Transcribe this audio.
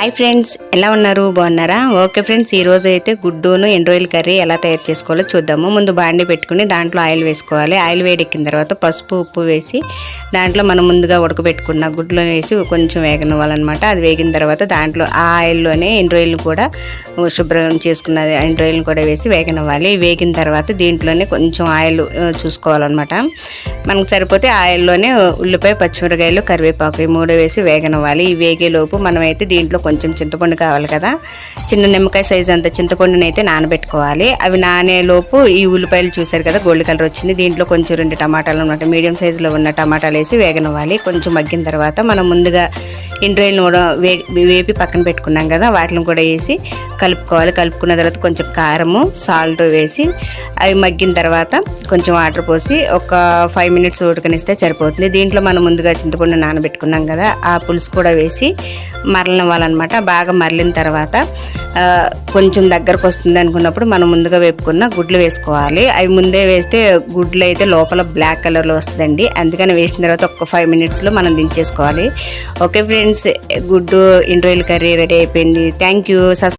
Hi friends, ఎలా ఉన్నారు? బాగున్నారా? ఓకే ఫ్రెండ్స్, ఈరోజు అయితే గుడ్డును ఎండ్రాయిల్ కర్రీ ఎలా తయారు చేసుకోవాలో చూద్దాము. ముందు బాండి పెట్టుకుని దాంట్లో ఆయిల్ వేసుకోవాలి. ఆయిల్ వేడెక్కిన తర్వాత పసుపు ఉప్పు వేసి దాంట్లో మనం ముందుగా ఉడకబెట్టుకున్న గుడ్లో వేసి కొంచెం వేగనివ్వాలన్నమాట. అది వేగిన తర్వాత దాంట్లో ఆ ఆయిల్లోనే ఎండ్రాయిల్ని కూడా శుభ్రం చేసుకున్న ఎండ్రాయిల్ని కూడా వేసి వేగనివ్వాలి. వేగిన తర్వాత దీంట్లోనే కొంచెం ఆయిల్ చూసుకోవాలన్నమాట. మనకు సరిపోతే ఆయిల్లోనే ఉల్లిపాయ, పచ్చిమిరకాయలు, కరివేపాకు ఈ మూడు వేసి వేగనివ్వాలి. ఈ వేగేలోపు మనమైతే దీంట్లో కొంచెం చింతపండు కావాలి కదా, చిన్న నిమ్మకాయ సైజు అంత చింతపండుని అయితే నానబెట్టుకోవాలి. అవి నానేలోపు ఈ ఉల్లిపాయలు చూసారు కదా, గోల్డ్ కలర్ వచ్చింది. దీంట్లో కొంచెం 2 టమాటాలు అన్నమాట, మీడియం సైజులో ఉన్న టమాటాలు వేసి వేగనివ్వాలి. కొంచెం మగ్గిన తర్వాత మనం ముందుగా ఎండ్రాయిల్ని కూడా వేపి పక్కన పెట్టుకున్నాం కదా, వాటిని కూడా వేసి కలుపుకోవాలి. కలుపుకున్న తర్వాత కొంచెం కారము, సాల్ట్ వేసి అవి మగ్గిన తర్వాత కొంచెం వాటర్ పోసి ఒక 5 మినిట్స్ ఉడకనిస్తే సరిపోతుంది. దీంట్లో మనం ముందుగా చింతపండు నానబెట్టుకున్నాం కదా, ఆ పులుసు కూడా వేసి మరలనివ్వాలన్నమాట. బాగా మరలిన తర్వాత కొంచెం దగ్గరకు వస్తుంది అనుకున్నప్పుడు మనం ముందుగా వేపుకున్న గుడ్లు వేసుకోవాలి. అవి ముందే వేస్తే గుడ్లు అయితే లోపల బ్లాక్ కలర్లో వస్తుందండి. అందుకని వేసిన తర్వాత ఒక 5 మినిట్స్లో మనం దించేసుకోవాలి. ఓకే ఫ్రెండ్స్, గుడ్డు ఎండ్రాయిల్ కర్రీ రెడీ అయిపోయింది. Thank you.